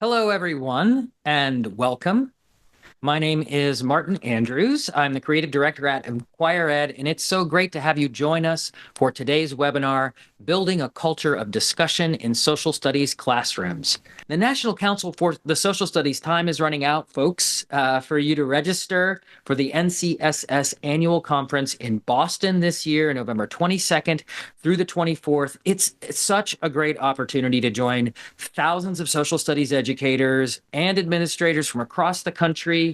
Hello, everyone, and welcome. My name is Martin Andrews. I'm the creative director at inquirED, and it's so great to have you join us for today's webinar, Building a Culture of Discussion in Social Studies Classrooms. The National Council for the Social Studies time is running out, folks, for you to register for the NCSS annual conference in Boston this year, November 22nd through the 24th. It's such a great opportunity to join thousands of social studies educators and administrators from across the country.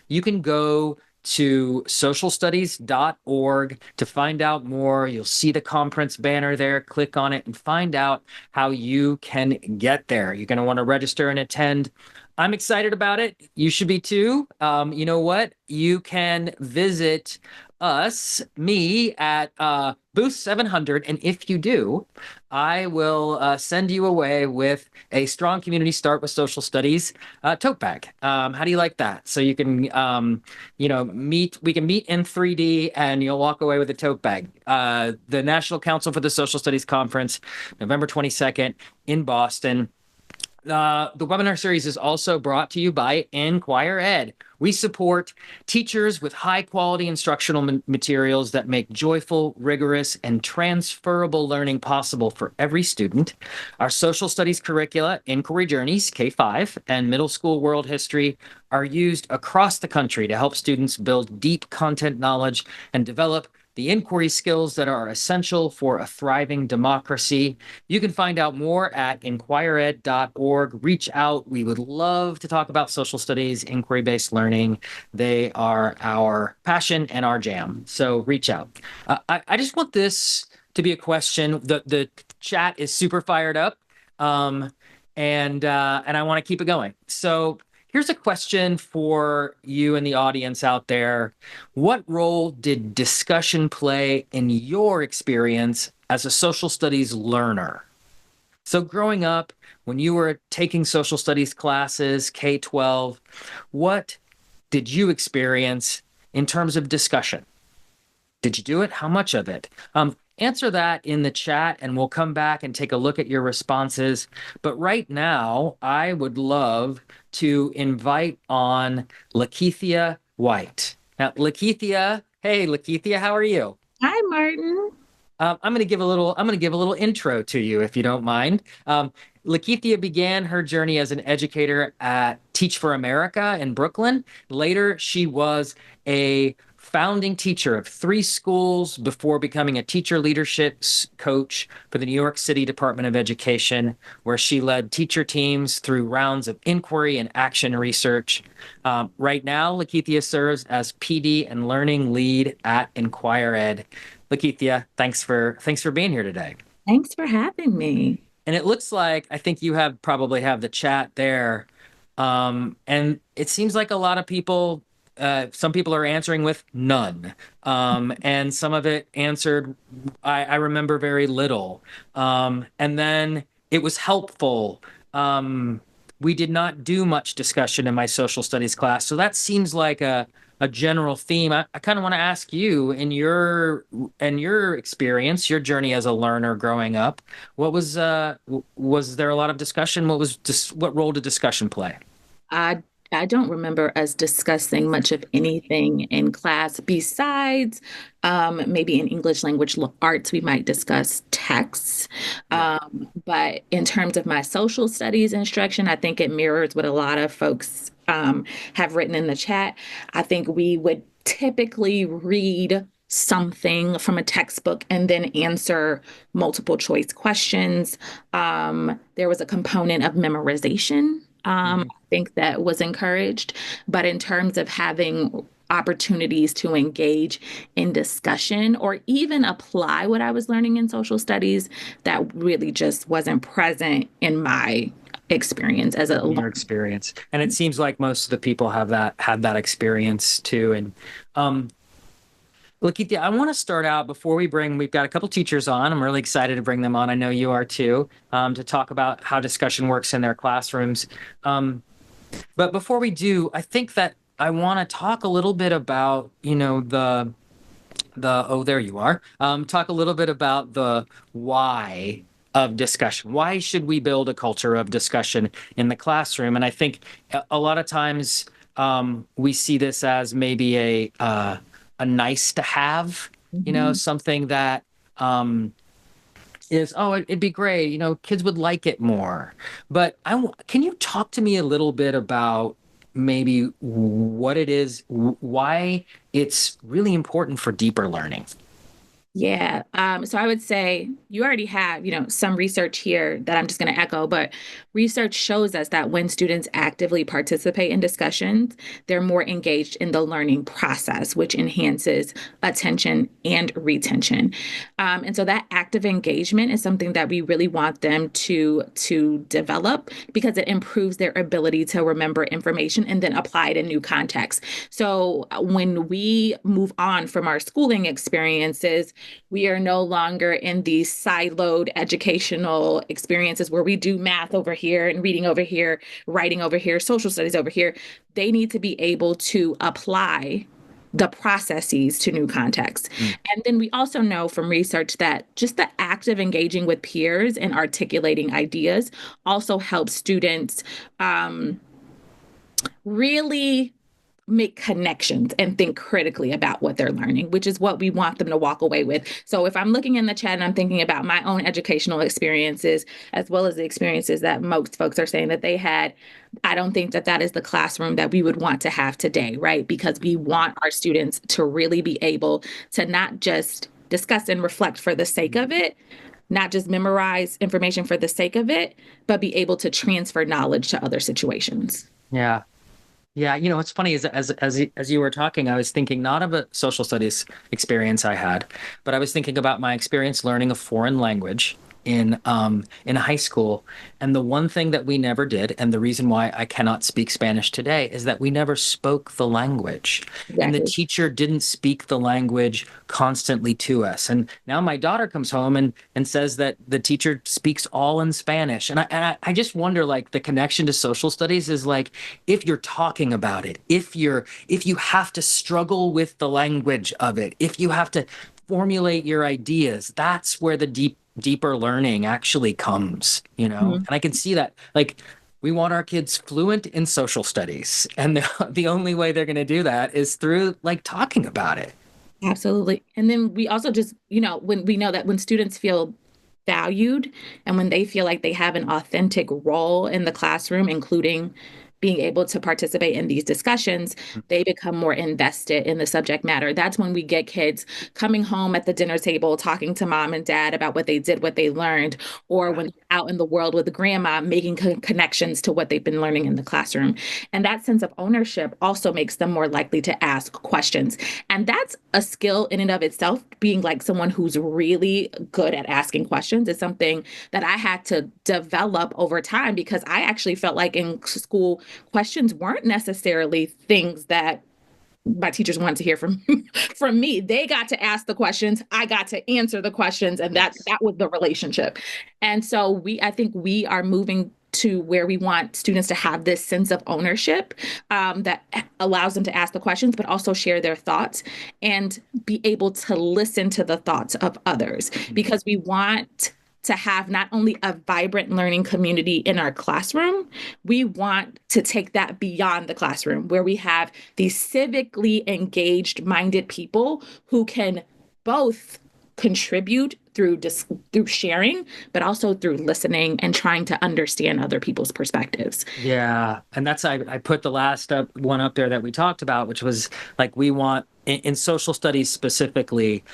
You can go to socialstudies.org to find out more. You'll see the conference banner there. Click on it and find out how you can get there. You're going to want to register and attend. I'm excited about it. You should be too. You know what? You can visit me at booth 700. And if you do, I will send you away with a Strong Community Start with Social Studies tote bag. How do you like that? So you can, we can meet in 3D and you'll walk away with a tote bag. The National Council for the Social Studies Conference, November 22nd in Boston. The webinar series is also brought to you by inquirED. We support teachers with high-quality instructional materials that make joyful, rigorous, and transferable learning possible for every student. Our social studies curricula, Inquiry Journeys, K-5, and Middle School World History are used across the country to help students build deep content knowledge and develop the inquiry skills that are essential for a thriving democracy. You can find out more at inquirED.org. Reach out. We would love to talk about social studies, inquiry-based learning. They are our passion and our jam. So reach out. I just want this to be a question. The chat is super fired up, and I want to keep it going. So here's a question for you and the audience out there. What role did discussion play in your experience as a social studies learner? So growing up, when you were taking social studies classes, K-12, what did you experience in terms of discussion? Did you do it? How much of it? Answer that in the chat and we'll come back and take a look at your responses. But right now, I would love to invite on LaKethia White. Now, LaKethia, hey, LaKethia, how are you? Hi, Martin. I'm going to give a little intro to you, if you don't mind. LaKethia began her journey as an educator at Teach for America in Brooklyn. Later, she was a founding teacher of 3 schools before becoming a teacher leadership coach for the New York City Department of Education, where she led teacher teams through rounds of inquiry and action research. Right now, LaKethia serves as PD and learning lead at inquirED. LaKethia, thanks for being here today. Thanks for having me. And it looks like I think you probably have the chat there. And it seems like a lot of people, some people are answering with none. And some of it answered, I remember very little. And then it was helpful. We did not do much discussion in my social studies class. So that seems like a general theme. I kind of want to ask you in your experience, your journey as a learner growing up, was there a lot of discussion? What role did discussion play? I I don't remember us discussing much of anything in class besides maybe in English language arts, we might discuss texts. Yeah. But in terms of my social studies instruction, I think it mirrors what a lot of folks have written in the chat. I think we would typically read something from a textbook and then answer multiple choice questions. There was a component of memorization. Mhm. I think that was encouraged. But in terms of having opportunities to engage in discussion or even apply what I was learning in social studies, that really just wasn't present in my experience as a In learner. your experience. And it seems like most of the people had that experience too. And Lakithia, I want to start out we've got a couple teachers on. I'm really excited to bring them on. I know you are too, to talk about how discussion works in their classrooms. But before we do, I think that I want to talk a little bit about, oh, there you are. Talk a little bit about the why of discussion? Why should we build a culture of discussion in the classroom? And I think a lot of times we see this as maybe a nice to have, Mhm. something that is, oh, it'd be great, kids would like it more. But can you talk to me a little bit about maybe what it is, why it's really important for deeper learning? Yeah. So I would say you already have, some research here that I'm just going to echo, but research shows us that when students actively participate in discussions, they're more engaged in the learning process, which enhances attention and retention. And so that active engagement is something that we really want them to develop because it improves their ability to remember information and then apply it in new contexts. So when we move on from our schooling experiences, we are no longer in these siloed educational experiences where we do math over here and reading over here, writing over here, social studies over here. They need to be able to apply the processes to new contexts. Mm. And then we also know from research that just the act of engaging with peers and articulating ideas also helps students really make connections and think critically about what they're learning, which is what we want them to walk away with. So if I'm looking in the chat and I'm thinking about my own educational experiences, as well as the experiences that most folks are saying that they had, I don't think that that is the classroom that we would want to have today, right? Because we want our students to really be able to not just discuss and reflect for the sake of it, not just memorize information for the sake of it, but be able to transfer knowledge to other situations. Yeah. Yeah, what's funny is as you were talking, I was thinking not of a social studies experience I had, but I was thinking about my experience learning a foreign language in high school. And the one thing that we never did, and the reason why I cannot speak Spanish today, is that we never spoke the language. And the Exactly. teacher didn't speak the language constantly to us. And now my daughter comes home and says that the teacher speaks all in Spanish. And I just wonder, like, the connection to social studies is like, if you're talking about it, if you have to struggle with the language of it, if you have to formulate your ideas, that's where the deeper learning actually comes, Mhm. And I can see that, like, we want our kids fluent in social studies, and the only way they're going to do that is through, like, talking about it. Absolutely. And then we also just, when we know that when students feel valued and when they feel like they have an authentic role in the classroom, including being able to participate in these discussions, they become more invested in the subject matter. That's when we get kids coming home at the dinner table, talking to mom and dad about what they did, what they learned, or when they're out in the world with grandma, making connections to what they've been learning in the classroom. And that sense of ownership also makes them more likely to ask questions. And that's a skill in and of itself. Being like someone who's really good at asking questions is something that I had to develop over time because I actually felt like in school, questions weren't necessarily things that my teachers wanted to hear from from me. They got to ask the questions, I got to answer the questions, and Yes. that was the relationship. And so I think we are moving to where we want students to have this sense of ownership that allows them to ask the questions, but also share their thoughts and be able to listen to the thoughts of others because we want to have not only a vibrant learning community in our classroom, we want to take that beyond the classroom where we have these civically engaged minded people who can both contribute through sharing but also through listening and trying to understand other people's perspectives. Yeah, and that's I put the last one up there that we talked about, which was, like, we want in social studies specifically,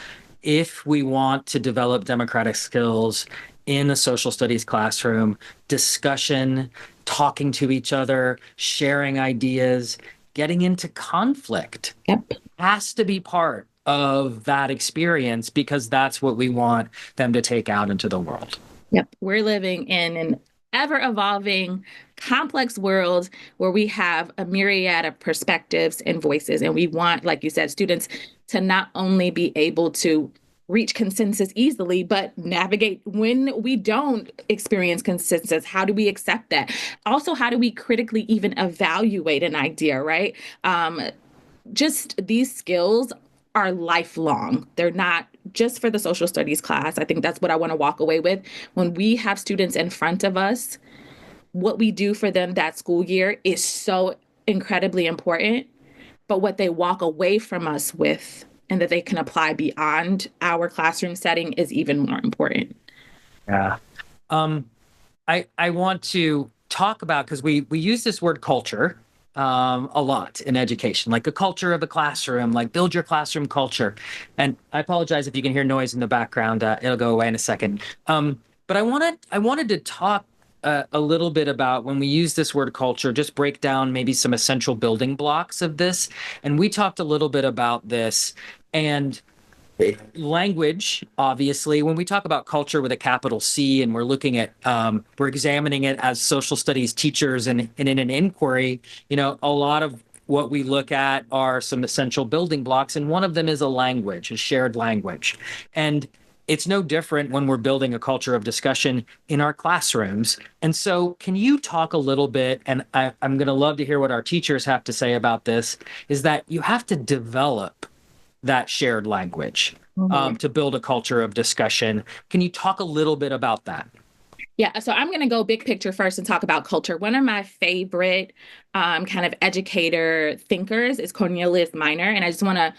if we want to develop democratic skills in a social studies classroom, discussion, talking to each other, sharing ideas, getting into conflict Yep. has to be part of that experience because that's what we want them to take out into the world. Yep. We're living in an ever evolving, complex world where we have a myriad of perspectives and voices. And we want, like you said, students to not only be able to reach consensus easily, but navigate when we don't experience consensus. How do we accept that? Also, how do we critically even evaluate an idea, right? Just these skills are lifelong. They're not just for the social studies class, I think that's what I want to walk away with. When we have students in front of us, what we do for them that school year is so incredibly important, but what they walk away from us with and that they can apply beyond our classroom setting is even more important. Yeah. Um, I want to talk about because we use this word culture a lot in education, like a culture of the classroom, like build your classroom culture. And I apologize if you can hear noise in the background. It'll go away in a second. But I wanted to talk a little bit about when we use this word culture, just break down maybe some essential building blocks of this. And we talked a little bit about this and language, obviously, when we talk about culture with a capital C and we're looking at, we're examining it as social studies teachers and in an inquiry, a lot of what we look at are some essential building blocks. And one of them is a language, a shared language. And it's no different when we're building a culture of discussion in our classrooms. And so, can you talk a little bit? And I'm going to love to hear what our teachers have to say about this, is that you have to develop that shared language Mhm. to build a culture of discussion. Can you talk a little bit about that? Yeah, so I'm going to go big picture first and talk about culture. One of my favorite kind of educator thinkers is Cornelius Minor, and I just want to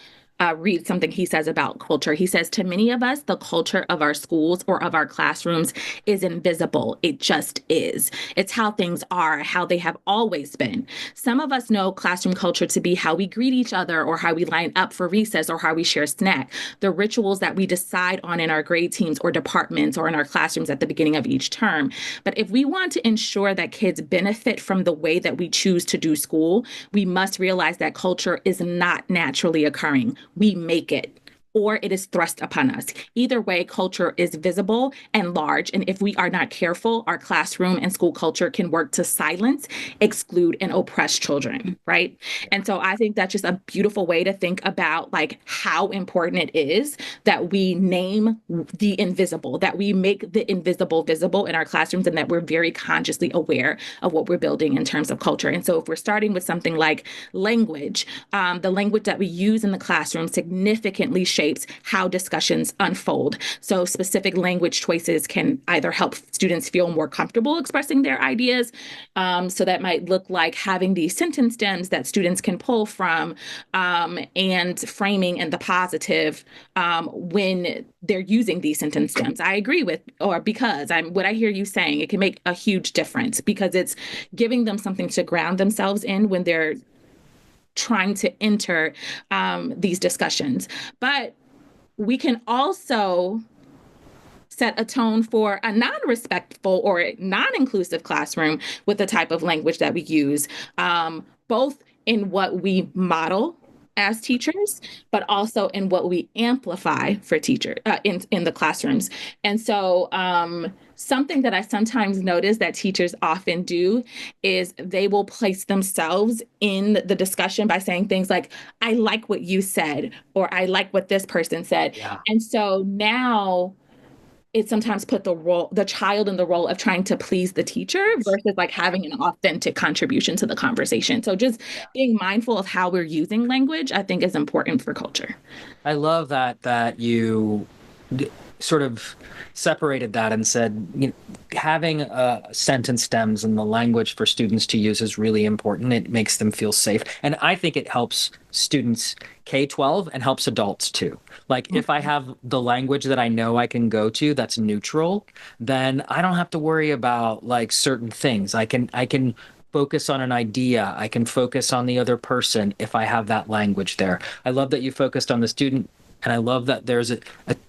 read something he says about culture. He says, to many of us, the culture of our schools or of our classrooms is invisible. It just is. It's how things are, how they have always been. Some of us know classroom culture to be how we greet each other or how we line up for recess or how we share snack, the rituals that we decide on in our grade teams or departments or in our classrooms at the beginning of each term. But if we want to ensure that kids benefit from the way that we choose to do school, we must realize that culture is not naturally occurring. We make it, or it is thrust upon us. Either way, culture is visible and large. And if we are not careful, our classroom and school culture can work to silence, exclude, and oppress children, right? And so I think that's just a beautiful way to think about like how important it is that we name the invisible, that we make the invisible visible in our classrooms, and that we're very consciously aware of what we're building in terms of culture. And so if we're starting with something like language, the language that we use in the classroom significantly shapes how discussions unfold. So specific language choices can either help students feel more comfortable expressing their ideas. So that might look like having these sentence stems that students can pull from, and framing in the positive when they're using these sentence stems. I agree with, or because what I hear you saying, it can make a huge difference because it's giving them something to ground themselves in when they're trying to enter these discussions. But we can also set a tone for a non-respectful or non-inclusive classroom with the type of language that we use, both in what we model as teachers, but also in what we amplify for teachers in the classrooms. And so something that I sometimes notice that teachers often do is they will place themselves in the discussion by saying things like, I like what you said, or I like what this person said. Yeah. And so now it sometimes put the child in the role of trying to please the teacher versus like having an authentic contribution to the conversation. So just being mindful of how we're using language, I think is important for culture. I love that you sort of separated that and said, having sentence stems and the language for students to use is really important. It makes them feel safe. And I think it helps students K-12 and helps adults too. Like if I have the language that I know I can go to that's neutral, then I don't have to worry about like certain things. I can focus on an idea. I can focus on the other person if I have that language there. I love that you focused on the student, and I love that there's a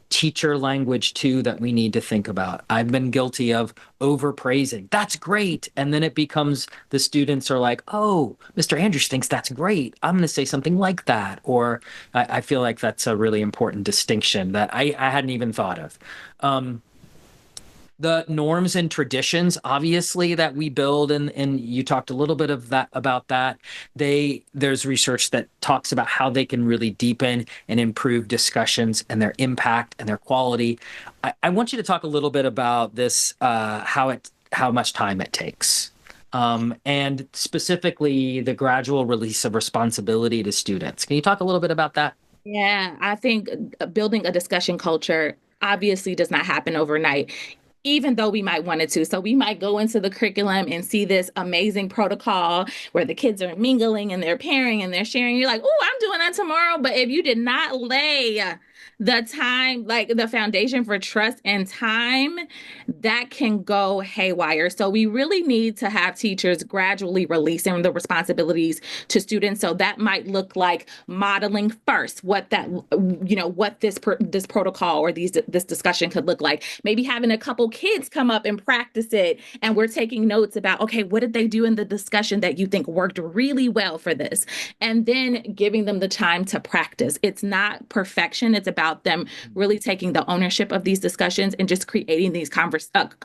teacher language too that we need to think about. I've been guilty of overpraising. That's great. And then it becomes the students are like, oh, Mr. Andrews thinks that's great. I'm going to say something like that. Or I feel like that's a really important distinction that I hadn't even thought of. The norms and traditions obviously that we build, and you talked a little bit of that about that. There's research that talks about how they can really deepen and improve discussions and their impact and their quality. I want you to talk a little bit about this, how much time it takes, and specifically the gradual release of responsibility to students. Can you talk a little bit about that? Yeah, I think building a discussion culture obviously does not happen overnight, even though we might want it to. So we might go into the curriculum and see this amazing protocol where the kids are mingling and they're pairing and they're sharing. You're like, oh, I'm doing that tomorrow. But if you did not lay the time, like the foundation for trust and time, that can go haywire. So we really need to have teachers gradually releasing the responsibilities to students. So that might look like modeling first what that, what this protocol or this discussion could look like. Maybe having a couple kids come up and practice it, and we're taking notes about, okay, what did they do in the discussion that you think worked really well for this, and then giving them the time to practice. It's not perfection. It's about them really taking the ownership of these discussions and just creating these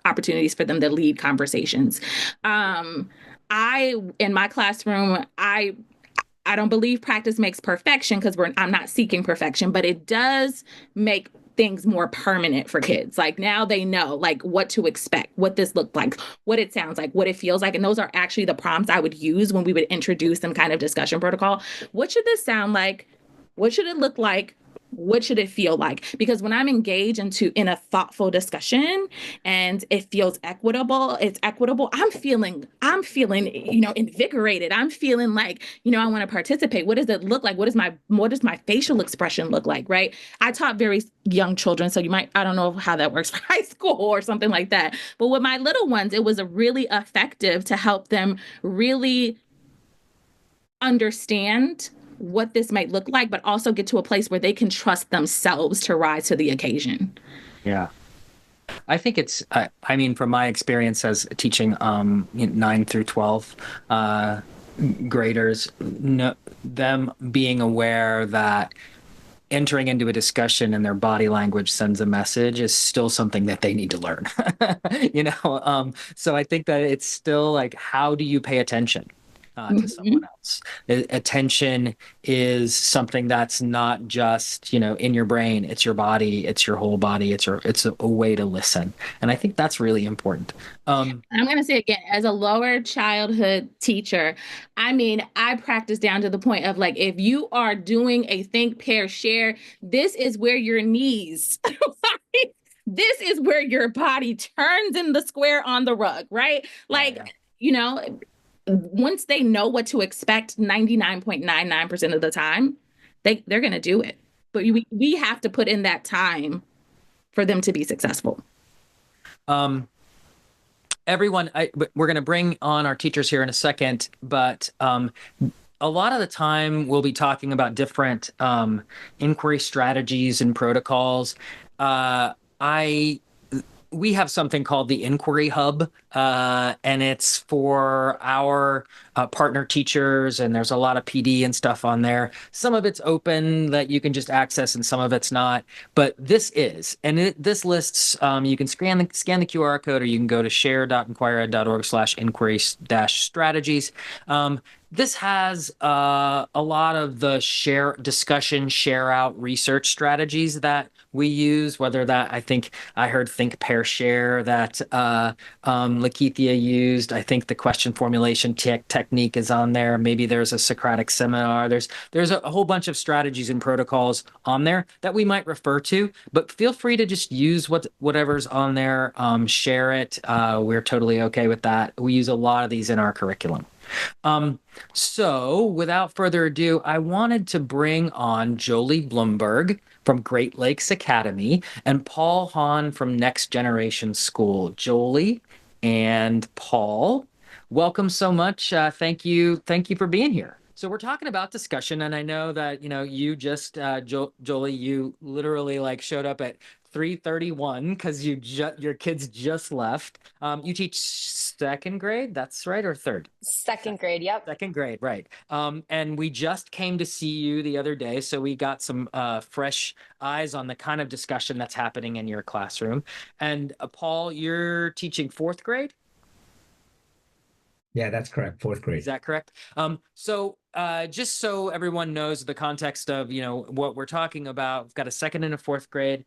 opportunities for them to lead conversations. Um, I in my classroom, I don't believe practice makes perfection because I'm not seeking perfection, but it does make things more permanent for kids. Like now they know like what to expect, what this looked like, what it sounds like, what it feels like. And those are actually the prompts I would use when we would introduce some kind of discussion protocol. What should this sound like? What should it look like? What should it feel like? Because when I'm engaged in a thoughtful discussion and it feels equitable, it's equitable. I'm feeling, invigorated. I'm feeling like, I want to participate. What does it look like? What does my facial expression look like? Right. I taught very young children. So I don't know how that works for high school or something like that. But with my little ones, it was a really effective to help them really understand what this might look like, but also get to a place where they can trust themselves to rise to the occasion. Yeah. I think it's, I mean, from my experience as teaching 9 through 12 uh, graders, no, them being aware that entering into a discussion and their body language sends a message is still something that they need to learn. So I think that it's still like, how do you pay attention to someone Mhm. else? Attention is something that's not just, in your brain, it's your body, it's your whole body, it's a way to listen. And I think that's really important. Um, I'm going to say again, as a lower childhood teacher, I mean, I practice down to the point of like, if you are doing a think, pair, share, this is where your knees, this is where your body turns in the square on the rug, right? yeah, yeah. Like, you know, once they know what to expect 99.99% of the time, they're going to do it. But we have to put in that time for them to be successful. Um, Everyone, we're going to bring on our teachers here in a second, but a lot of the time we'll be talking about different inquiry strategies and protocols. I We have something called the Inquiry Hub, and it's for our partner teachers, and there's a lot of PD and stuff on there. Some of it's open that you can just access, and some of it's not. But this is, and this lists. You can scan the QR code, or you can go to share.inquired.org/inquiry-strategies. This has a lot of the share out research strategies that we use, whether that I heard think, pair, share that LaKethia used. I think the question formulation technique is on there. Maybe there's a Socratic seminar. There's a whole bunch of strategies and protocols on there that we might refer to, but feel free to just use whatever's on there. Share it. We're totally okay with that. We use a lot of these in our curriculum. So, without further ado, I wanted to bring on Jolie Blumberg from Great Lakes Academy and Paul Hahn from Next Generation School. Jolie and Paul, welcome so much. Thank you for being here. So we're talking about discussion, and I know that you just Jolie, you literally like showed up at 3:31 because your kids just left. You teach second grade, that's right, or third? Second grade, yep. Second grade, right. And we just came to see you the other day, so we got some fresh eyes on the kind of discussion that's happening in your classroom. And Paul, you're teaching fourth grade? Yeah, that's correct. Fourth Is grade. that correct? Just so everyone knows the context of, what we're talking about, we've got a second and a fourth grade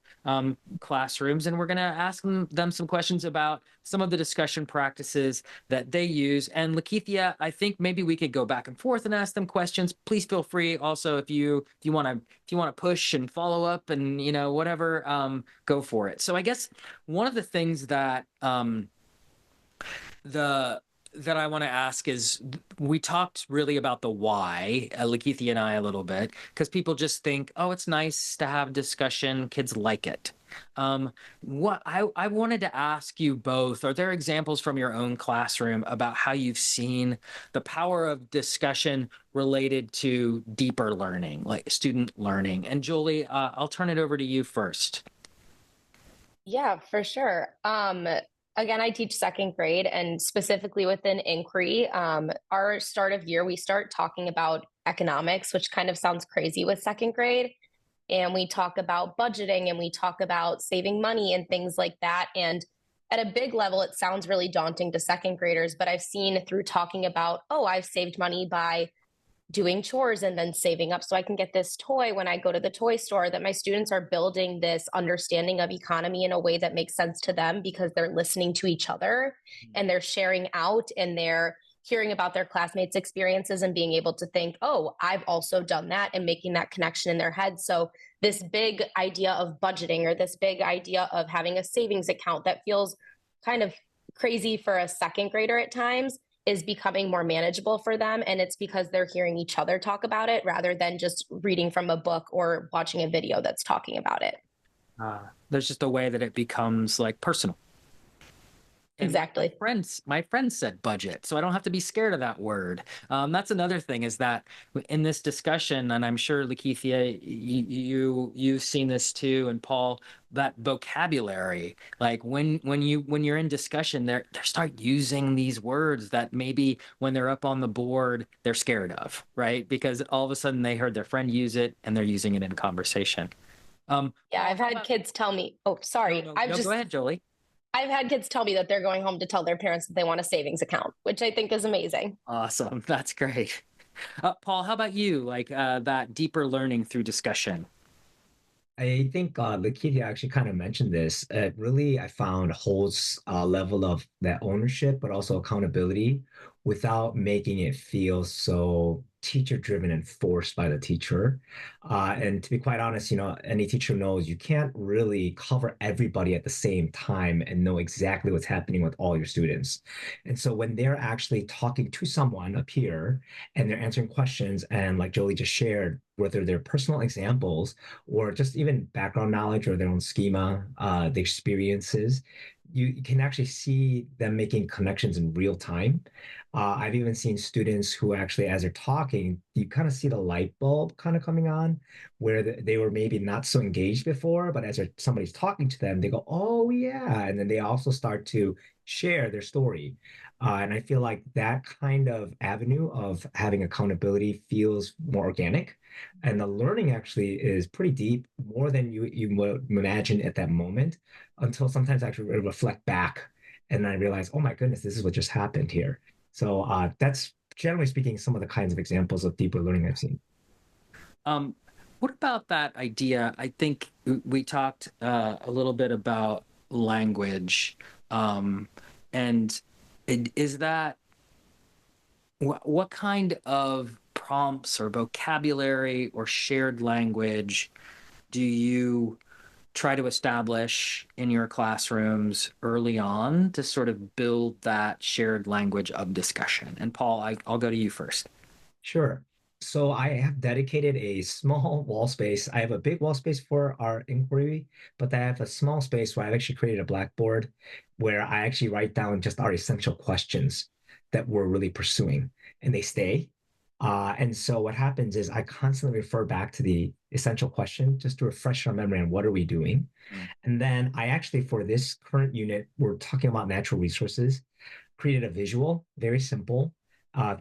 classrooms, and we're going to ask them some questions about some of the discussion practices that they use. And LaKethia, I think maybe we could go back and forth and ask them questions. Please feel free. Also, if you want to push and follow up and whatever, go for it. So I guess one of the things the that I want to ask is we talked really about the why, Lakeithia and I a little bit, because people just think, oh, it's nice to have discussion. Kids like it. What I wanted to ask you both, are there examples from your own classroom about how you've seen the power of discussion related to deeper learning, like student learning? And Julie, I'll turn it over to you first. Yeah, for sure. Again, I teach second grade and specifically within inquiry. Our start of year, we start talking about economics, which kind of sounds crazy with second grade. And we talk about budgeting and we talk about saving money and things like that. And at a big level, it sounds really daunting to second graders, but I've seen through talking about, oh, I've saved money by doing chores and then saving up so I can get this toy when I go to the toy store, that my students are building this understanding of economy in a way that makes sense to them because they're listening to each other and they're sharing out and they're hearing about their classmates' experiences and being able to think, oh, I've also done that, and making that connection in their head. So this big idea of budgeting or this big idea of having a savings account that feels kind of crazy for a second grader at times is becoming more manageable for them. And it's because they're hearing each other talk about it rather than just reading from a book or watching a video that's talking about it. There's just a way that it becomes like personal. And Exactly. my friends said budget, so I don't have to be scared of that word. That's another thing is that in this discussion, and I'm sure Lakeithia, you've seen this too, and Paul, that vocabulary, like when you're in discussion, they start using these words that maybe when they're up on the board they're scared of, right? Because all of a sudden they heard their friend use it and they're using it in conversation. Yeah, Paul, I've how had about? kids tell me, oh, No, sorry. no, no. Go ahead, Jolie. I've had kids tell me that they're going home to tell their parents that they want a savings account, which I think is amazing. Awesome. That's great. Paul, how about you? Like that deeper learning through discussion. I think LaKethia actually kind of mentioned this. It really, I found, holds a level of that ownership, but also accountability without making it feel so teacher driven and forced by the teacher. And to be quite honest, any teacher knows you can't really cover everybody at the same time and know exactly what's happening with all your students. And so when they're actually talking to someone, a peer, and they're answering questions, and like Jolie just shared, whether they're personal examples or just even background knowledge or their own schema, the experiences, you can actually see them making connections in real time. I've even seen students who actually, as they're talking, you kind of see the light bulb kind of coming on, where they were maybe not so engaged before, but as somebody's talking to them, they go, "Oh yeah," and then they also start to share their story. And I feel like that kind of avenue of having accountability feels more organic, and the learning actually is pretty deep, more than you would imagine at that moment, until sometimes I actually reflect back and I realize, oh my goodness, this is what just happened here. So that's generally speaking some of the kinds of examples of deeper learning I've seen. Um, what about that idea? I think we talked a little bit about language, and is that what kind of prompts or vocabulary or shared language do you try to establish in your classrooms early on to sort of build that shared language of discussion? And Paul, I'll go to you first. Sure. So I have dedicated a small wall space. I have a big wall space for our inquiry, but I have a small space where I've actually created a blackboard where I actually write down just our essential questions that we're really pursuing, and they stay. And so what happens is I constantly refer back to the essential question just to refresh our memory on what are we doing. Mm. And then I actually, for this current unit, we're talking about natural resources, created a visual, very simple,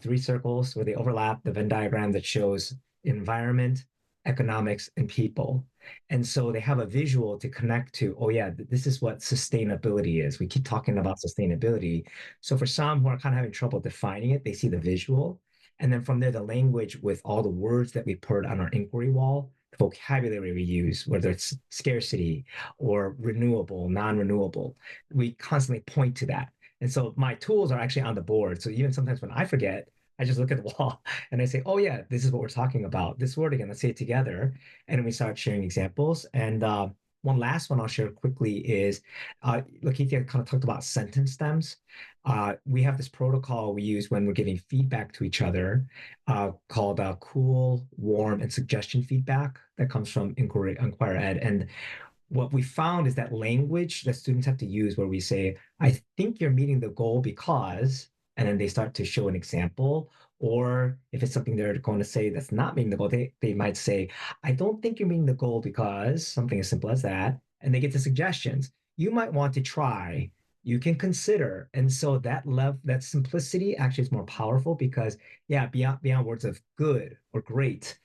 three circles where they overlap, the Venn diagram that shows environment, economics, and people. And so they have a visual to connect to, oh yeah, this is what sustainability is. We keep talking about sustainability. So for some who are kind of having trouble defining it, they see the visual. And then from there, the language with all the words that we put on our inquiry wall, the vocabulary we use, whether it's scarcity or renewable, non-renewable, we constantly point to that. And so my tools are actually on the board. So even sometimes when I forget, I just look at the wall and I say, oh yeah, this is what we're talking about. This word again, let's say it together. And then we start sharing examples. And one last one I'll share quickly is LaKethia kind of talked about sentence stems. We have this protocol we use when we're giving feedback to each other called cool, warm, and suggestion feedback that comes from inquirED. And what we found is that language that students have to use where we say, I think you're meeting the goal because, and then they start to show an example. Or if it's something they're going to say that's not meeting the goal, they might say, I don't think you're meeting the goal because something as simple as that. And they get the suggestions. You might want to try, you can consider. And so that love, that simplicity actually is more powerful because yeah, beyond words of good or great,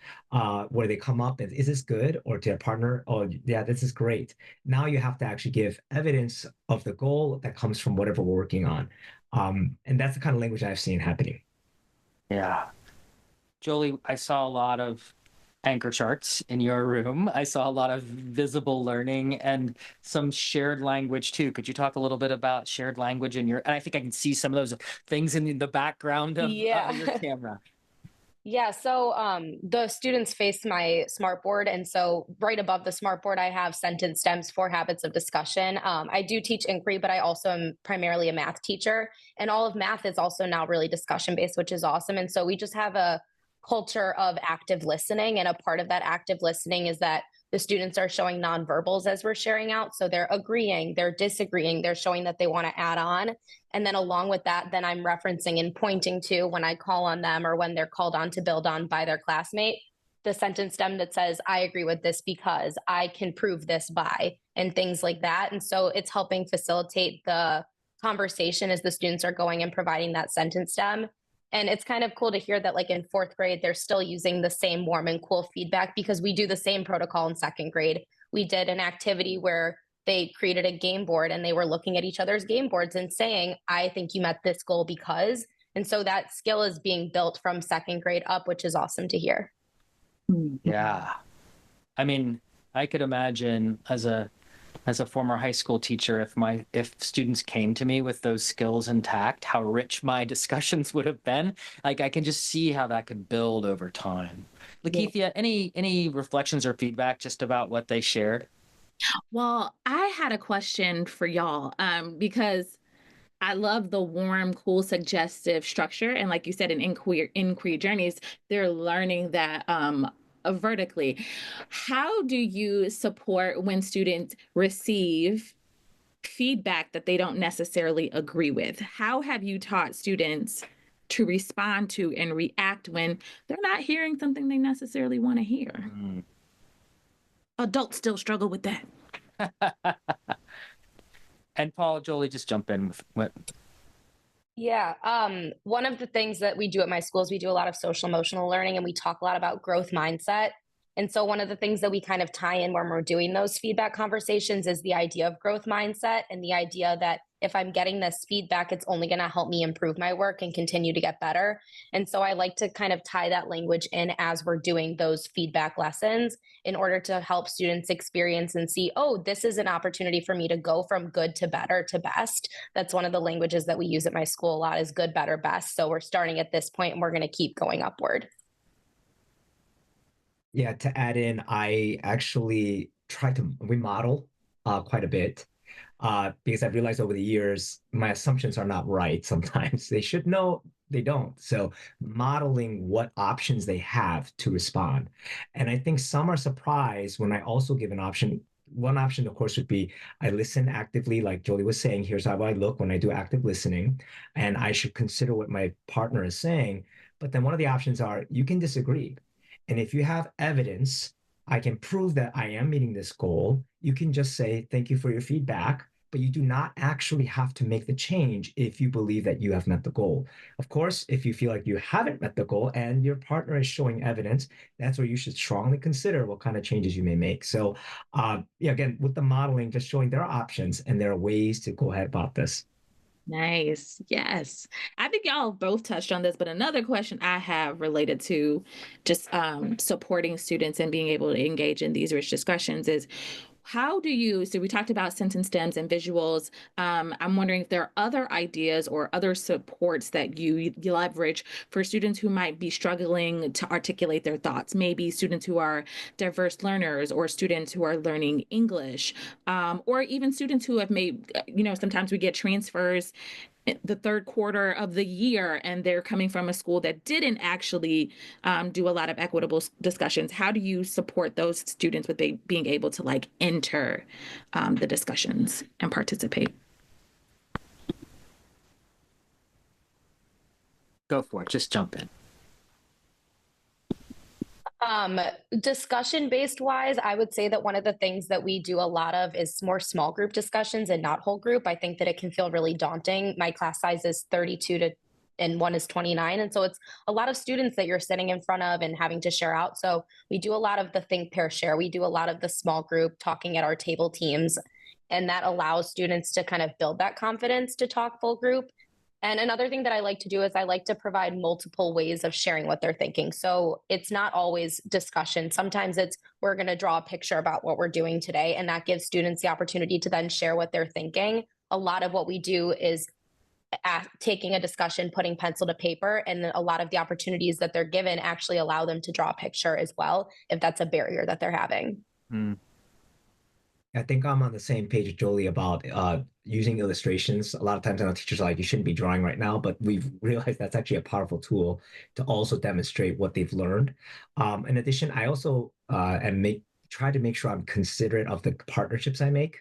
where they come up and is this good, or to a partner, oh yeah, this is great. Now you have to actually give evidence of the goal that comes from whatever we're working on. And that's the kind of language I've seen happening. Yeah. Jolie, I saw a lot of anchor charts in your room. I saw a lot of visible learning and some shared language too. Could you talk a little bit about shared language in your, and I think I can see some of those things in the background of Yeah. your camera. Yeah, so the students face my smartboard, and so right above the smartboard, I have sentence stems, 4 habits of discussion. I do teach inquiry, but I also am primarily a math teacher, and all of math is also now really discussion based, which is awesome. And so we just have a culture of active listening, and a part of that active listening is that the students are showing nonverbals as we're sharing out. So they're agreeing, they're disagreeing, they're showing that they want to add on. And then along with that, then I'm referencing and pointing to when I call on them or when they're called on to build on by their classmate, the sentence stem that says, I agree with this because I can prove this by, and things like that. And so it's helping facilitate the conversation as the students are going and providing that sentence stem. And it's kind of cool to hear that, like in 4th grade, they're still using the same warm and cool feedback because we do the same protocol in 2nd grade. We did an activity where they created a game board and they were looking at each other's game boards and saying, I think you met this goal because. And so that skill is being built from 2nd grade up, which is awesome to hear. Yeah. I mean, I could imagine as a former high school teacher, if students came to me with those skills intact, how rich my discussions would have been. Like I can just see how that could build over time. LaKethia, any reflections or feedback just about what they shared? Well, I had a question for y'all because I love the warm, cool, suggestive structure. And like you said, in inquiry journeys, they're learning that vertically. How do you support when students receive feedback that they don't necessarily agree with? How have you taught students to respond to and react when they're not hearing something they necessarily want to hear? Mm. Adults still struggle with that. And Paul, Jolie, just jump in with what. Yeah. One of the things that we do at my school is we do a lot of social emotional learning, and we talk a lot about growth mindset. And so one of the things that we kind of tie in when we're doing those feedback conversations is the idea of growth mindset, and the idea that if I'm getting this feedback, it's only going to help me improve my work and continue to get better. And so I like to kind of tie that language in as we're doing those feedback lessons in order to help students experience and see, oh, this is an opportunity for me to go from good to better to best. That's one of the languages that we use at my school a lot, is good, better, best. So we're starting at this point and we're going to keep going upward. Yeah, to add in, I actually we model quite a bit because I've realized over the years my assumptions are not right sometimes. They should know, they don't. So modeling what options they have to respond. And I think some are surprised when I also give an option. One option, of course, would be I listen actively, like Jolie was saying, here's how I look when I do active listening, and I should consider what my partner is saying. But then one of the options are you can disagree. And if you have evidence, I can prove that I am meeting this goal. You can just say, thank you for your feedback. but you do not actually have to make the change if you believe that you have met the goal. Of course, if you feel like you haven't met the goal and your partner is showing evidence, that's where you should strongly consider what kind of changes you may make. So, yeah, again, with the modeling, just showing there are options and there are ways to go ahead about this. Nice. Yes. I think y'all both touched on this, but another question I have related to just supporting students and being able to engage in these rich discussions is how do you, so we talked about sentence stems and visuals. I'm wondering if there are other ideas or other supports that you leverage for students who might be struggling to articulate their thoughts, maybe students who are diverse learners or students who are learning English, or even students who have made, sometimes we get transfers the third quarter of the year and they're coming from a school that didn't actually do a lot of equitable discussions. How do you support those students with being able to like enter the discussions and participate? Go for it. Just jump in. Discussion based wise, I would say that one of the things that we do a lot of is more small group discussions and not whole group. I think that it can feel really daunting. My class size is 32 to and one is 29. And so it's a lot of students that you're sitting in front of and having to share out. So we do a lot of the think, pair, share. We do a lot of the small group talking at our table teams. And that allows students to kind of build that confidence to talk full group. And another thing that I like to do is I like to provide multiple ways of sharing what they're thinking. So it's not always discussion. Sometimes it's we're going to draw a picture about what we're doing today, and that gives students the opportunity to then share what they're thinking. A lot of what we do is taking a discussion, putting pencil to paper, and a lot of the opportunities that they're given actually allow them to draw a picture as well, if that's a barrier that they're having. I think I'm on the same page with Jolie about using illustrations. A lot of times I know teachers are like, you shouldn't be drawing right now, but we've realized that's actually a powerful tool to also demonstrate what they've learned. In addition, I also try to make sure I'm considerate of the partnerships I make.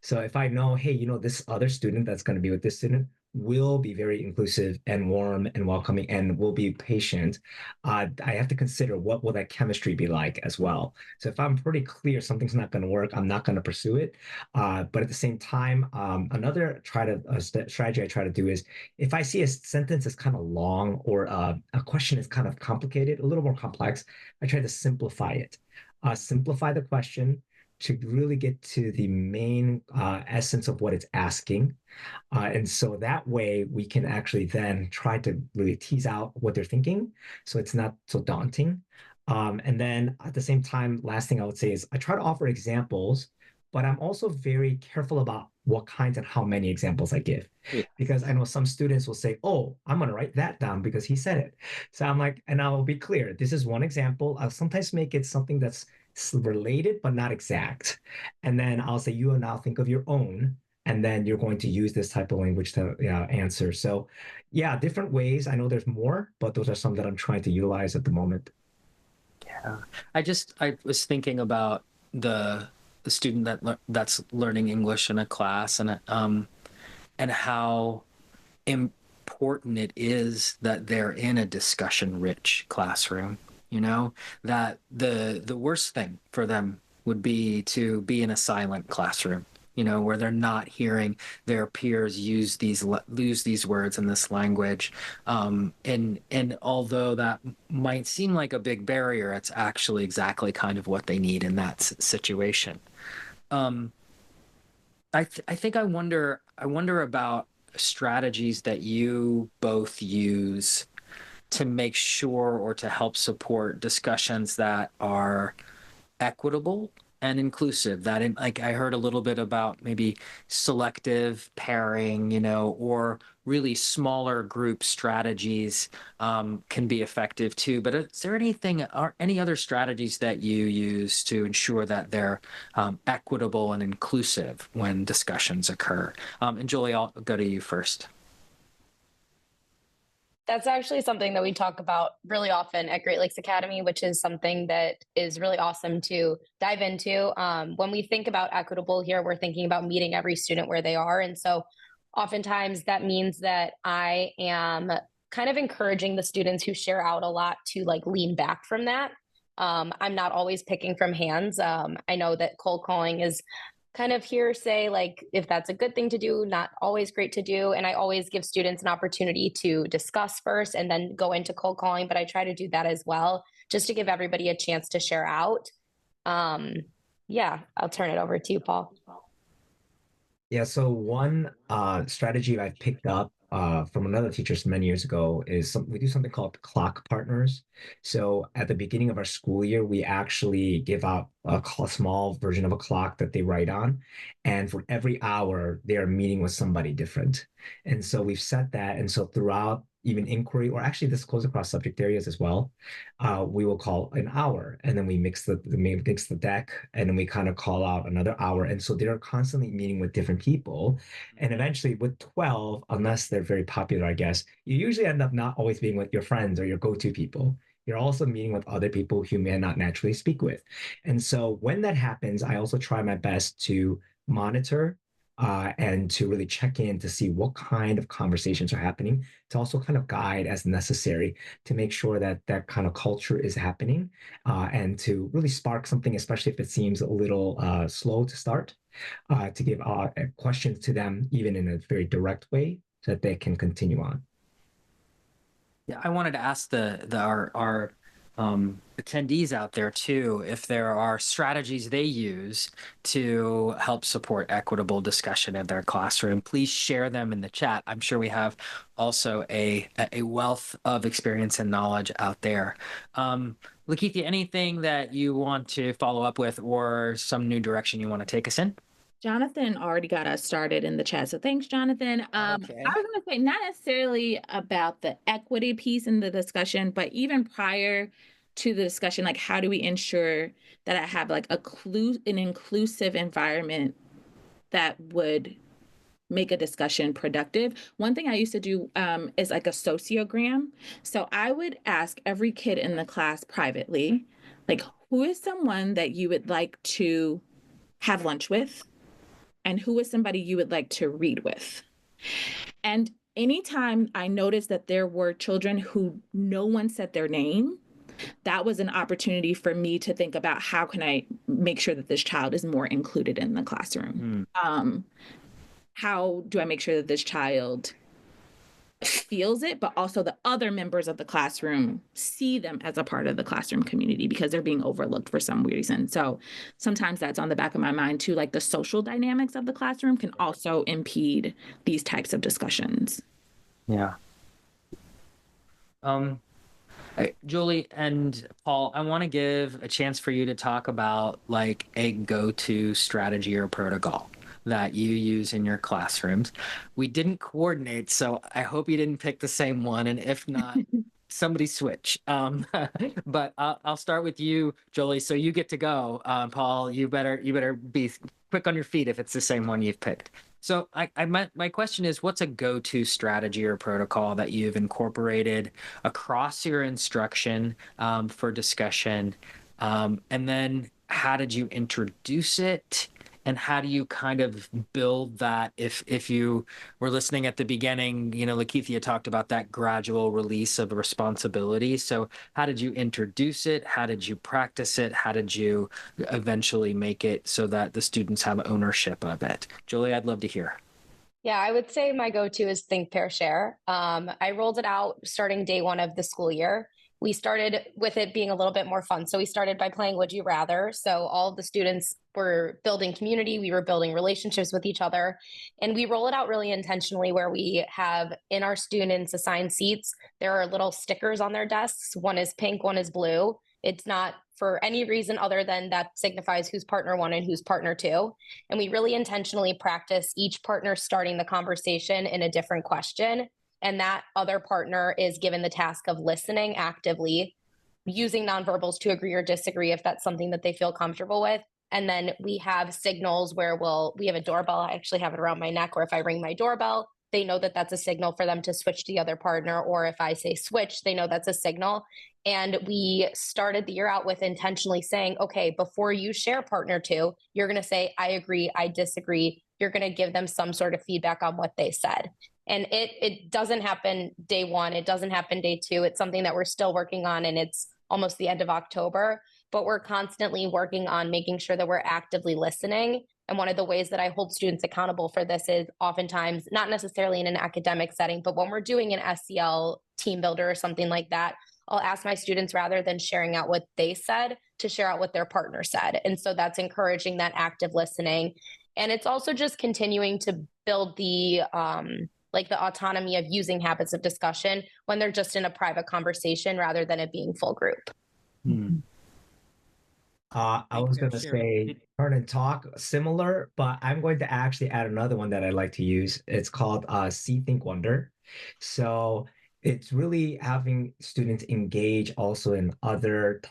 So if I know, hey, this other student that's going to be with this student will be very inclusive and warm and welcoming and will be patient, I have to consider what will that chemistry be like as well. So if I'm pretty clear something's not going to work, I'm not going to pursue it. But at the same time, another strategy I try to do is if I see a sentence is kind of long or a question is kind of complicated, a little more complex, I try to simplify it. Simplify the question to really get to the main essence of what it's asking. And so that way we can actually then try to really tease out what they're thinking so it's not so daunting. And then at the same time, last thing I would say is I try to offer examples, but I'm also very careful about what kinds and how many examples I give. Yeah. Because I know some students will say, oh, I'm going to write that down because he said it. So I'm like, and I'll be clear, this is one example. I'll sometimes make it something that's related, but not exact. And then I'll say, you will now think of your own. And then you're going to use this type of language to answer. So yeah, different ways. I know there's more, but those are some that I'm trying to utilize at the moment. Yeah. I was thinking about the student that's learning English in a class and how important it is that they're in a discussion-rich classroom. That the worst thing for them would be to be in a silent classroom, where they're not hearing their peers use these words in this language. And although that might seem like a big barrier, it's actually exactly kind of what they need in that situation. I think I wonder about strategies that you both use to make sure or to help support discussions that are equitable and inclusive. Like I heard a little bit about maybe selective pairing, or really smaller group strategies can be effective too. But is there any other strategies that you use to ensure that they're equitable and inclusive when discussions occur? And Julie, I'll go to you first. That's actually something that we talk about really often at Great Lakes Academy, which is something that is really awesome to dive into. When we think about equitable here, we're thinking about meeting every student where they are. And so oftentimes that means that I am kind of encouraging the students who share out a lot to like lean back from that. I'm not always picking from hands. I know that cold calling is kind of hearsay, like if that's a good thing to do, not always great to do. And I always give students an opportunity to discuss first and then go into cold calling, but I try to do that as well, just to give everybody a chance to share out. Yeah, I'll turn it over to you, Paul. Yeah, so one strategy I've picked up from another teacher many years ago is we do something called clock partners. So at the beginning of our school year, we actually give out a small version of a clock that they write on. And for every hour, they are meeting with somebody different. And so we've set that. And so throughout even inquiry, or actually this goes across subject areas as well, we will call an hour, and then we mix the deck, and then we kind of call out another hour. And so they're constantly meeting with different people. And eventually with 12, unless they're very popular, I guess, you usually end up not always being with your friends or your go-to people. You're also meeting with other people who you may not naturally speak with. And so when that happens, I also try my best to monitor and to really check in to see what kind of conversations are happening, to also kind of guide as necessary to make sure that that kind of culture is happening, and to really spark something, especially if it seems a little slow to start, to give questions to them, even in a very direct way, so that they can continue on. Yeah, I wanted to ask our attendees out there too, if there are strategies they use to help support equitable discussion in their classroom. Please share them in the chat. I'm sure we have also a wealth of experience and knowledge out there. LaKethia, anything that you want to follow up with, or some new direction you want to take us in? Jonathan already got us started in the chat. So thanks, Jonathan. Okay. I was going to say not necessarily about the equity piece in the discussion, but even prior to the discussion, like how do we ensure that I have like an inclusive environment that would make a discussion productive. One thing I used to do is like a sociogram. So I would ask every kid in the class privately, like, who is someone that you would like to have lunch with? And who is somebody you would like to read with? And anytime I noticed that there were children who no one said their name, that was an opportunity for me to think about how can I make sure that this child is more included in the classroom? How do I make sure that this child feels it, but also the other members of the classroom see them as a part of the classroom community because they're being overlooked for some reason. So sometimes that's on the back of my mind too, like the social dynamics of the classroom can also impede these types of discussions. Yeah. Julie and Paul, I want to give a chance for you to talk about like a go-to strategy or protocol that you use in your classrooms. We didn't coordinate, so I hope you didn't pick the same one. And if not, somebody switch. But I'll start with you, Julie. So you get to go. Paul, you better be quick on your feet if it's the same one you've picked. So my question is, what's a go-to strategy or protocol that you've incorporated across your instruction for discussion? And then how did you introduce it? And how do you kind of build that? If you were listening at the beginning, LaKethia talked about that gradual release of responsibility. So how did you introduce it? How did you practice it? How did you eventually make it so that the students have ownership of it? Julie, I'd love to hear. Yeah, I would say my go-to is think, pair, share. I rolled it out starting day one of the school year. We started with it being a little bit more fun. So we started by playing Would You Rather. So all of the students were building community. We were building relationships with each other. And we roll it out really intentionally where we have in our students assigned seats, there are little stickers on their desks. One is pink, one is blue. It's not for any reason other than that signifies who's partner one and who's partner two. And we really intentionally practice each partner starting the conversation in a different question. And that other partner is given the task of listening actively, using nonverbals to agree or disagree if that's something that they feel comfortable with. And then we have signals where we have a doorbell. I actually have it around my neck where if I ring my doorbell, they know that that's a signal for them to switch to the other partner. Or if I say switch, they know that's a signal. And we started the year out with intentionally saying, okay, before you share partner two, you're going to say, I agree, I disagree. You're going to give them some sort of feedback on what they said. And it doesn't happen day one. It doesn't happen day two. It's something that we're still working on, and it's almost the end of October, but we're constantly working on making sure that we're actively listening And one of the ways that I hold students accountable for this is oftentimes not necessarily in an academic setting, but when we're doing an SEL team builder or something like that, I'll ask my students, rather than sharing out what they said, to share out what their partner said. And so that's encouraging that active listening. And it's also just continuing to build the like the autonomy of using habits of discussion when they're just in a private conversation rather than it being full group. Hmm. I was going to say turn and talk similar, but I'm going to actually add another one that I like to use. It's called See, Think, Wonder. So it's really having students engage also in other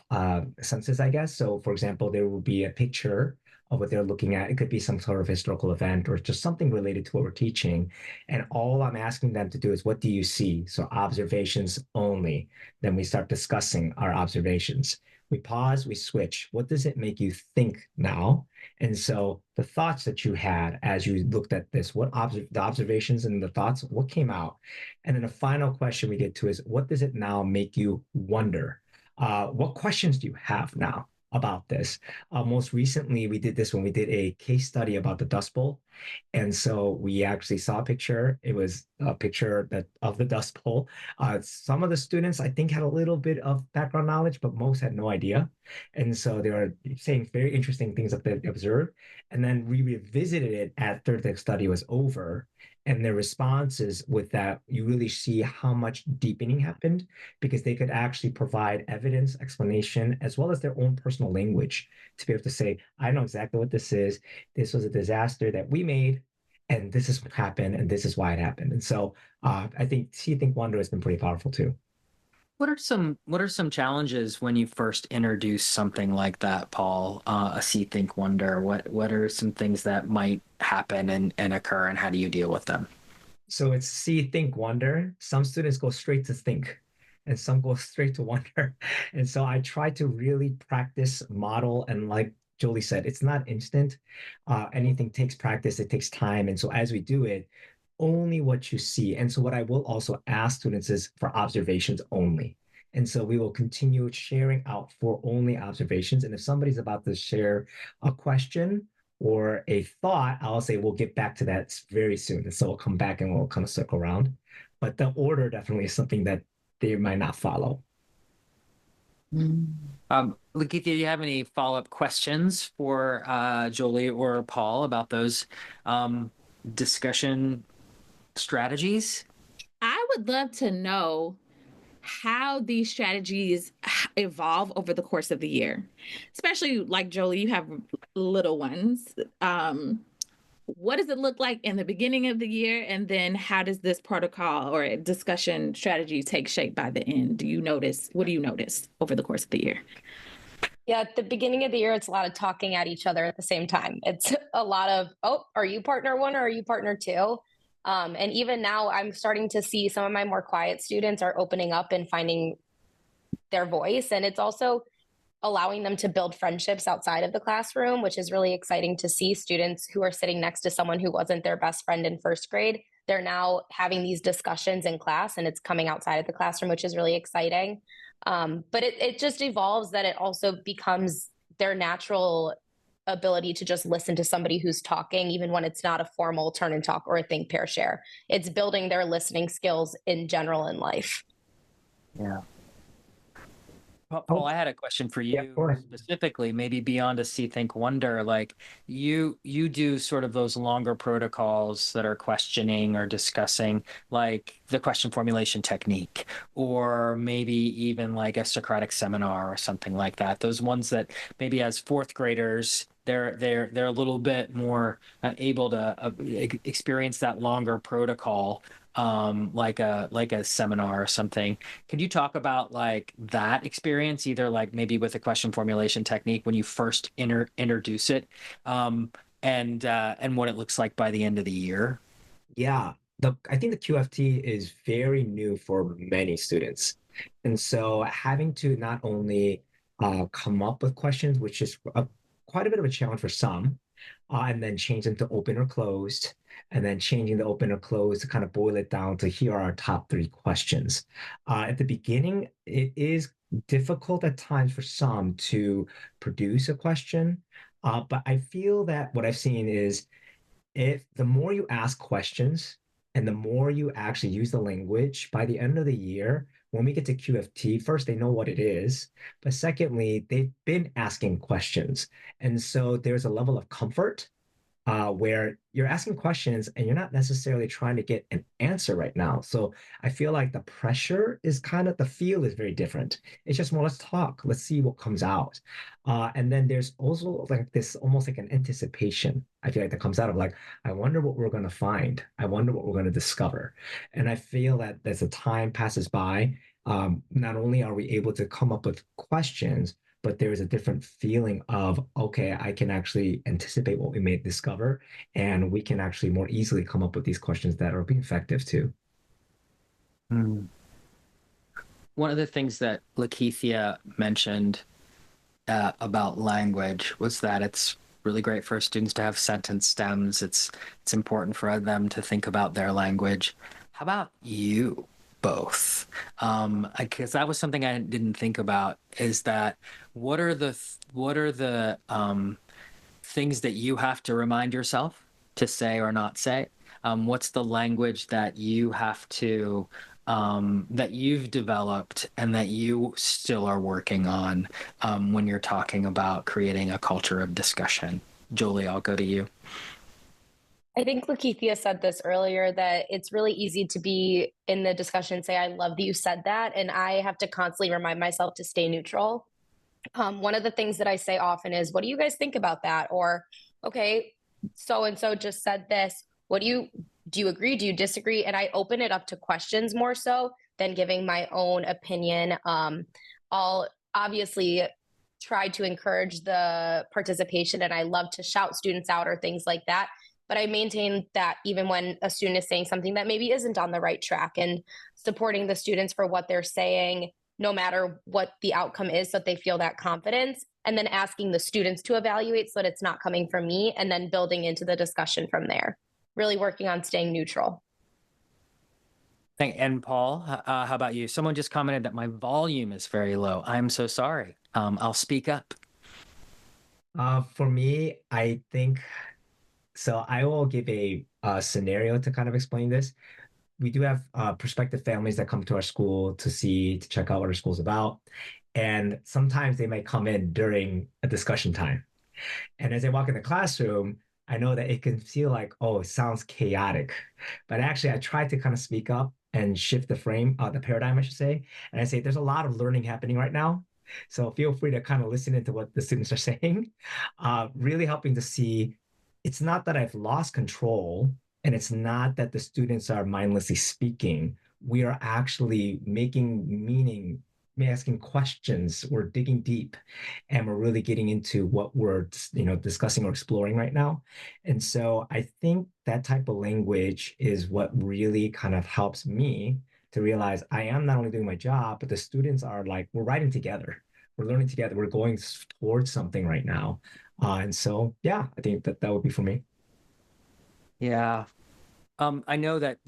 senses, I guess. So, for example, there will be a picture of what they're looking at. It could be some sort of historical event or just something related to what we're teaching. And all I'm asking them to do is, what do you see? So observations only. Then we start discussing our observations. We pause, we switch. What does it make you think now? And so the thoughts that you had as you looked at this, the observations and the thoughts, what came out? And then the final question we get to is, what does it now make you wonder? What questions do you have now about this? Most recently, we did this when we did a case study about the Dust Bowl. And so we actually saw a picture. It was a picture of the Dust Bowl. Some of the students, I think, had a little bit of background knowledge, but most had no idea. And so they were saying very interesting things that they observed. And then we revisited it after the study was over. And their responses with that, you really see how much deepening happened because they could actually provide evidence, explanation, as well as their own personal language to be able to say, I know exactly what this is. This was a disaster that we made, and this is what happened, and this is why it happened. And so I think See, Think, Wonder has been pretty powerful too. What are some challenges when you first introduce something like that, Paul? A See, Think, Wonder. What are some things that might happen and occur, and how do you deal with them? So it's See, Think, Wonder. Some students go straight to think, and some go straight to wonder. And so I try to really practice, model, and like Jolie said, it's not instant. Anything takes practice, it takes time. And so as we do it, only what you see. And so what I will also ask students is for observations only. And so we will continue sharing out for only observations. And if somebody's about to share a question or a thought, I'll say we'll get back to that very soon. And so we'll come back and we'll kind of circle around. But the order definitely is something that they might not follow. LaKethia, do you have any follow-up questions for Jolie or Paul about those discussion strategies? I would love to know how these strategies evolve over the course of the year, especially like Jolie, you have little ones. What does it look like in the beginning of the year? And then how does this protocol or discussion strategy take shape by the end? What do you notice over the course of the year? Yeah, at the beginning of the year, it's a lot of talking at each other at the same time. It's a lot of, oh, are you partner one or are you partner two? And even now, I'm starting to see some of my more quiet students are opening up and finding their voice. And it's also allowing them to build friendships outside of the classroom, which is really exciting to see. Students who are sitting next to someone who wasn't their best friend in first grade, they're now having these discussions in class and it's coming outside of the classroom, which is really exciting. But it just evolves that it also becomes their natural ability to just listen to somebody who's talking, even when it's not a formal turn and talk or a think, pair, share. It's building their listening skills in general in life. Yeah. Paul, I had a question for you specifically, maybe beyond a See, Think, Wonder. Like you do sort of those longer protocols that are questioning or discussing, like the question formulation technique, or maybe even like a Socratic seminar or something like that. Those ones that maybe as fourth graders, they're a little bit more able to experience that longer protocol, like a seminar or something. Could you talk about like that experience, either like maybe with a question formulation technique when you first introduce it, and what it looks like by the end of the year? Yeah, I think the QFT is very new for many students. And so having to not only come up with questions, which is quite a bit of a challenge for some, and then change them to open or closed, and then changing the open or closed to kind of boil it down to here are our top three questions. At the beginning, it is difficult at times for some to produce a question. But I feel that what I've seen is if the more you ask questions and the more you actually use the language, by the end of the year, when we get to QFT, first, they know what it is. But secondly, they've been asking questions. And so there's a level of comfort where you're asking questions and you're not necessarily trying to get an answer right now. So I feel like the pressure is kind of the feel is very different. It's just more, let's talk, let's see what comes out. And then there's also like this almost like an anticipation. I feel like that comes out of like, I wonder what we're going to find. I wonder what we're going to discover. And I feel that as the time passes by, not only are we able to come up with questions, but there is a different feeling of, okay, I can actually anticipate what we may discover, and we can actually more easily come up with these questions that are being effective too. Mm. One of the things that LaKethia mentioned about language was that it's really great for students to have sentence stems. It's important for them to think about their language. How about you both? Because that was something I didn't think about. Is that what are the things that you have to remind yourself to say or not say? What's the language that you have to that you've developed and that you still are working on when you're talking about creating a culture of discussion? Julie, I'll go to you. I think LaKethia said this earlier that it's really easy to be in the discussion and say, I love that you said that. And I have to constantly remind myself to stay neutral. One of the things that I say often is, what do you guys think about that? Or, okay, so and so just said this. What do you agree? Do you disagree? And I open it up to questions more so than giving my own opinion. I'll obviously try to encourage the participation, and I love to shout students out or things like that. But I maintain that even when a student is saying something that maybe isn't on the right track, and supporting the students for what they're saying, no matter what the outcome is, so that they feel that confidence, and then asking the students to evaluate so that it's not coming from me, and then building into the discussion from there. Really working on staying neutral. And Paul, how about you? Someone just commented that my volume is very low. I'm so sorry. I'll speak up. For me, I think so. I will give a scenario to kind of explain this. We do have prospective families that come to our school to check out what our school's about. And sometimes they might come in during a discussion time. And as I walk in the classroom, I know that it can feel like, oh, it sounds chaotic. But actually, I try to kind of speak up and shift the paradigm, I should say. And I say, there's a lot of learning happening right now. So feel free to kind of listen into what the students are saying, really helping to see it's not that I've lost control and it's not that the students are mindlessly speaking. We are actually making meaning, asking questions. We're digging deep and we're really getting into what we're discussing or exploring right now. And so I think that type of language is what really kind of helps me to realize I am not only doing my job, but the students are like, we're writing together, we're learning together, we're going towards something right now. And so yeah, I think that would be for me. Yeah. I know that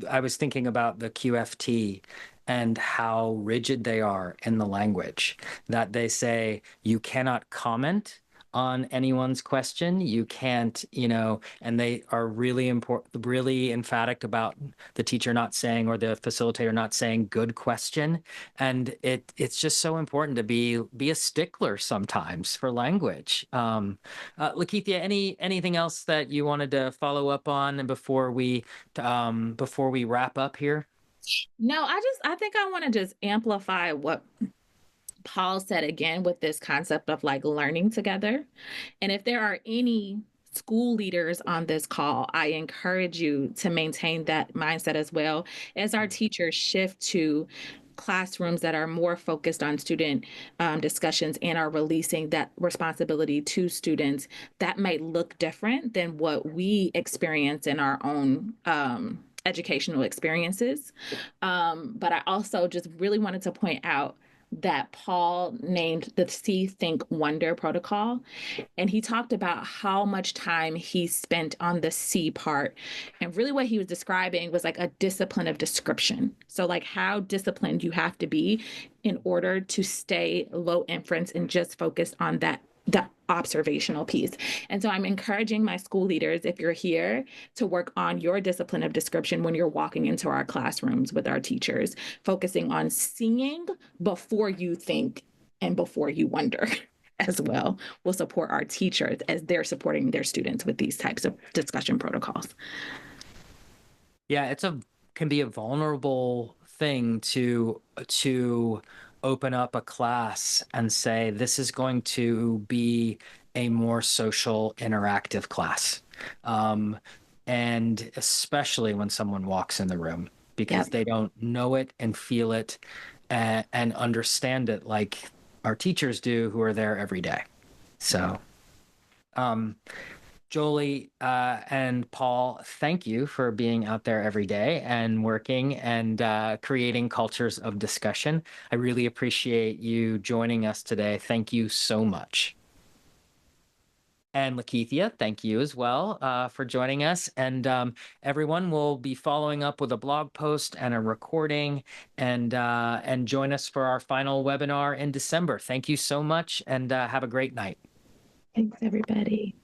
I was thinking about the QFT and how rigid they are in the language, that they say you cannot comment on anyone's question. You can't, and they are really important, really emphatic about the teacher not saying or the facilitator not saying good question. And it's just so important to be a stickler sometimes for language. LaKethia, anything else that you wanted to follow up on before we wrap up here? No, I think I want to just amplify what Paul said again with this concept of like learning together. And if there are any school leaders on this call, I encourage you to maintain that mindset as well as our teachers shift to classrooms that are more focused on student discussions and are releasing that responsibility to students. That might look different than what we experience in our own educational experiences. But I also just really wanted to point out that Paul named the See, Think, Wonder protocol. And he talked about how much time he spent on the C part. And really, what he was describing was like a discipline of description. So, like, how disciplined you have to be in order to stay low inference and just focus on that the observational piece. And so I'm encouraging my school leaders, if you're here, to work on your discipline of description when you're walking into our classrooms with our teachers, focusing on seeing before you think and before you wonder as well. Will support our teachers as they're supporting their students with these types of discussion protocols. Yeah, can be a vulnerable thing to open up a class and say this is going to be a more social, interactive class, and especially when someone walks in the room because they don't know it and feel it and understand it like our teachers do, who are there every day. So, Jolie and Paul, thank you for being out there every day and working and creating cultures of discussion. I really appreciate you joining us today. Thank you so much. And LaKethia, thank you as well for joining us. And everyone will be following up with a blog post and a recording and join us for our final webinar in December. Thank you so much and have a great night. Thanks, everybody.